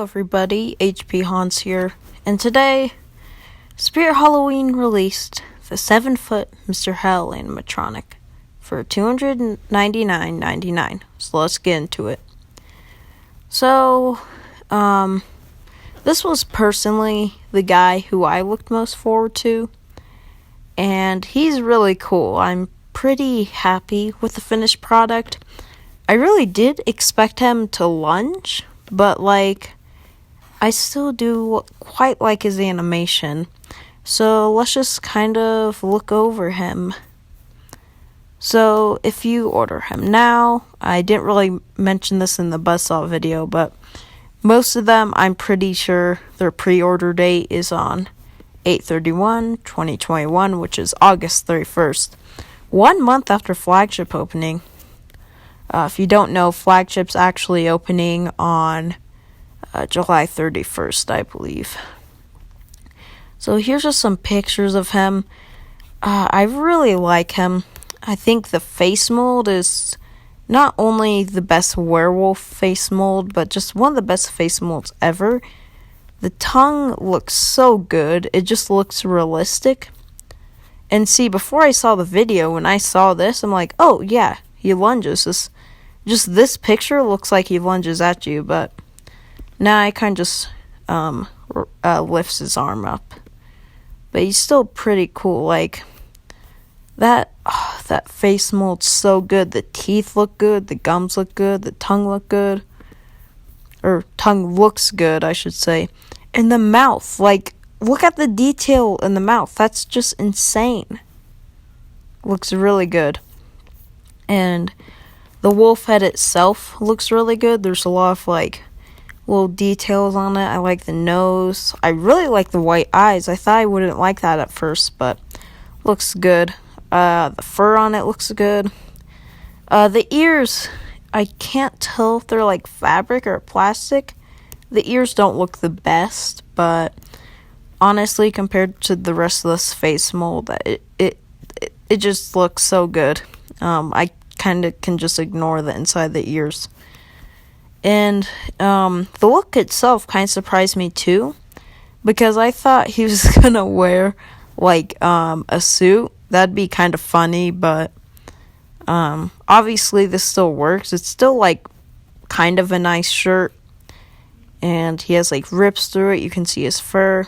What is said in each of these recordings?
Hello everybody, HP Hans here, and today, Spirit Halloween released the 7-foot Mr. Howle animatronic for $299.99, so let's get into it. So, this was personally the guy who I looked most forward to, and he's really cool. I'm pretty happy with the finished product. I really did expect him to lunge, but I still do quite like his animation. So let's just kind of look over him. So if you order him now, I didn't really mention this in the buzzsaw video, but most of them, I'm pretty sure their pre-order date is on 8/31/2021, which is August 31st, 1 month after flagship opening. If you don't know, flagship's actually opening on July 31st, I believe. So here's just some pictures of him. I really like him. I think the face mold is not only the best werewolf face mold, but just one of the best face molds ever. The tongue looks so good. It just looks realistic. And see, before I saw the video, when I saw this, I'm like, oh yeah, he lunges. Just this picture looks like he lunges at you, but now I kind of just lifts his arm up. But he's still pretty cool. That face mold's so good. The teeth look good, the gums look good, the tongue look good. Or tongue looks good, I should say. And the mouth, look at the detail in the mouth. That's just insane. Looks really good. And the wolf head itself looks really good. There's a lot of little details on it. I like the nose. I really like the white eyes. I thought I wouldn't like that at first, but looks good. The fur on it looks good. The ears, I can't tell if they're fabric or plastic. The ears don't look the best, but honestly, compared to the rest of this face mold, it just looks so good. I kind of can just ignore the inside of the ears. And the look itself kind of surprised me too, because I thought he was gonna wear a suit. That'd be kind of funny, but obviously this still works. It's still kind of a nice shirt, and he has rips through it. You can see his fur,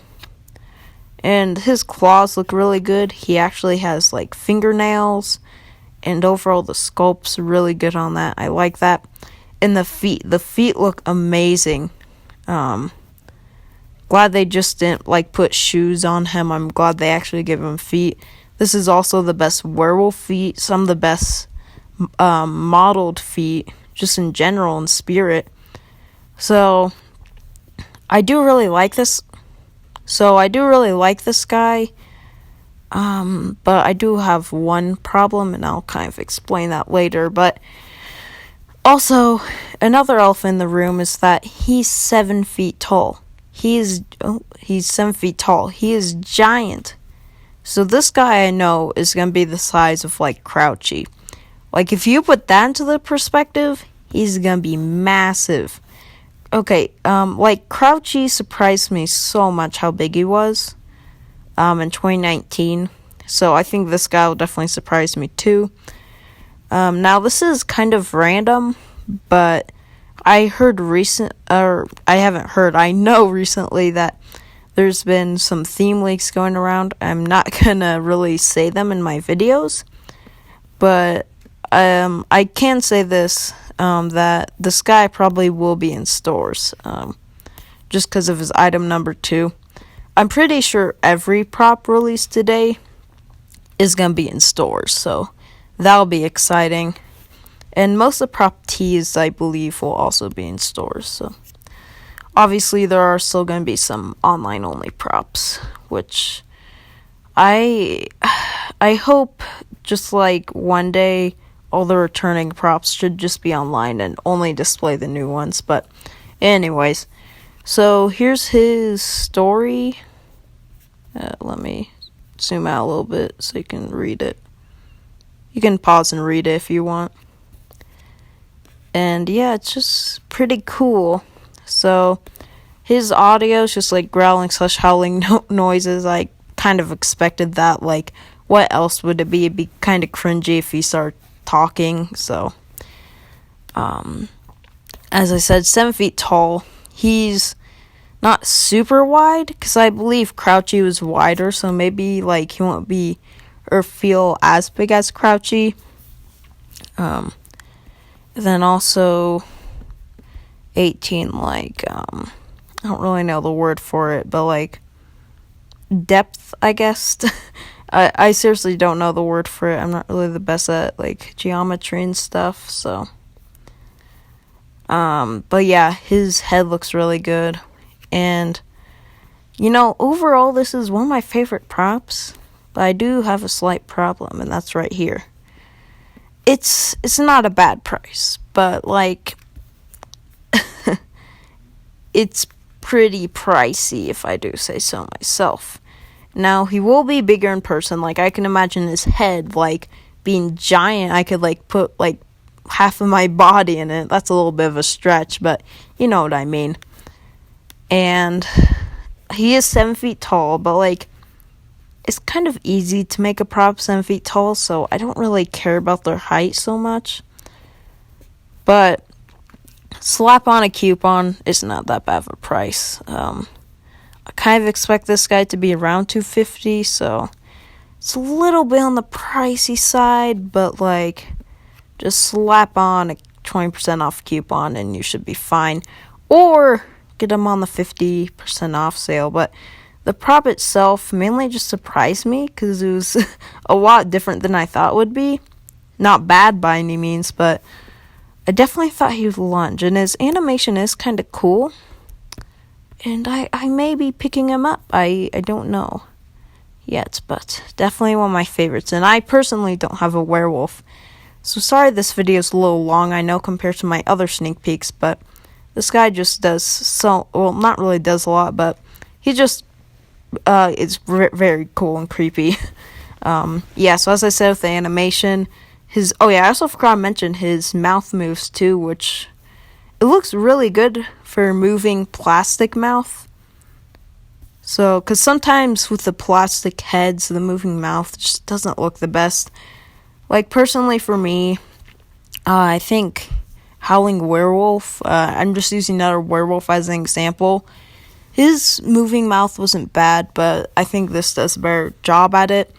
and his claws look really good. He actually has fingernails, and overall the sculpt's really good on that. I like that. And the feet look amazing. Glad they just didn't put shoes on him. I'm glad they actually give him feet. This is also the best werewolf feet, some of the best modeled feet, just in general in Spirit. So I do really like this. Guy. But I do have one problem, and I'll kind of explain that later. But also, another elephant in the room is that he's 7 feet tall. He's 7 feet tall. He is giant. So this guy I know is going to be the size of Crouchy. If you put that into the perspective, he's going to be massive. Okay, Crouchy surprised me so much how big he was in 2019. So I think this guy will definitely surprise me too. Now this is kind of random, but I know recently that there's been some theme leaks going around. I'm not gonna really say them in my videos, but I can say this, that this guy probably will be in stores, just because of his item number 2. I'm pretty sure every prop released today is gonna be in stores, so that'll be exciting. And most of the prop tees, I believe, will also be in stores. So obviously there are still going to be some online only props, which I hope just one day all the returning props should just be online and only display the new ones. But anyways, so here's his story. Let me zoom out a little bit so you can read it. You can pause and read it if you want. And yeah, it's just pretty cool. So his audio is just like growling / howling noises. I kind of expected that. Like, what else would it be? It'd be kind of cringy if he started talking. So, as I said, 7 feet tall. He's not super wide, because I believe Crouchy was wider, so maybe like he won't be or feel as big as Crouchy. Then also 18, like, I don't really know the word for it, but like depth, I guess. I seriously don't know the word for it. I'm not really the best at like geometry and stuff, so but yeah, his head looks really good. And overall this is one of my favorite props, but I do have a slight problem, and that's right here. It's not a bad price, but like it's pretty pricey, if I do say so myself. Now, he will be bigger in person. Like, I can imagine his head, like, being giant. I could, like, put, like, half of my body in it. That's a little bit of a stretch, but you know what I mean. And he is 7 feet tall, but, like, it's kind of easy to make a prop 7 feet tall, so I don't really care about their height so much. But slap on a coupon, it's not that bad of a price. I kind of expect this guy to be around $250, so it's a little bit on the pricey side, but like, just slap on a 20% off coupon and you should be fine. Or get them on the 50% off sale. But the prop itself mainly just surprised me because it was a lot different than I thought it would be. Not bad by any means, but I definitely thought he would lunge, and his animation is kind of cool. And I may be picking him up. I don't know yet, but definitely one of my favorites. And I personally don't have a werewolf. So sorry this video is a little long, I know, compared to my other sneak peeks, but this guy just does not really does a lot, but he just is very cool and creepy. Yeah, so as I said with the animation, I also forgot to mention his mouth moves too, which it looks really good for moving plastic mouth. So, because sometimes with the plastic heads, the moving mouth just doesn't look the best. Like, personally for me, I think Howling Werewolf, I'm just using another werewolf as an example. His moving mouth wasn't bad, but I think this does a better job at it.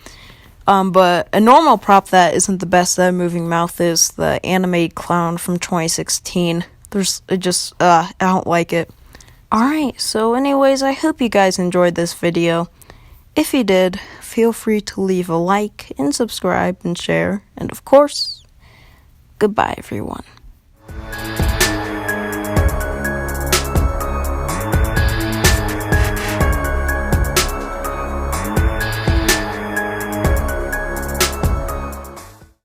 But a normal prop that isn't the best at a moving mouth is the animated clown from 2016. I don't like it. Alright, so anyways, I hope you guys enjoyed this video. If you did, feel free to leave a like and subscribe and share. And of course, goodbye everyone.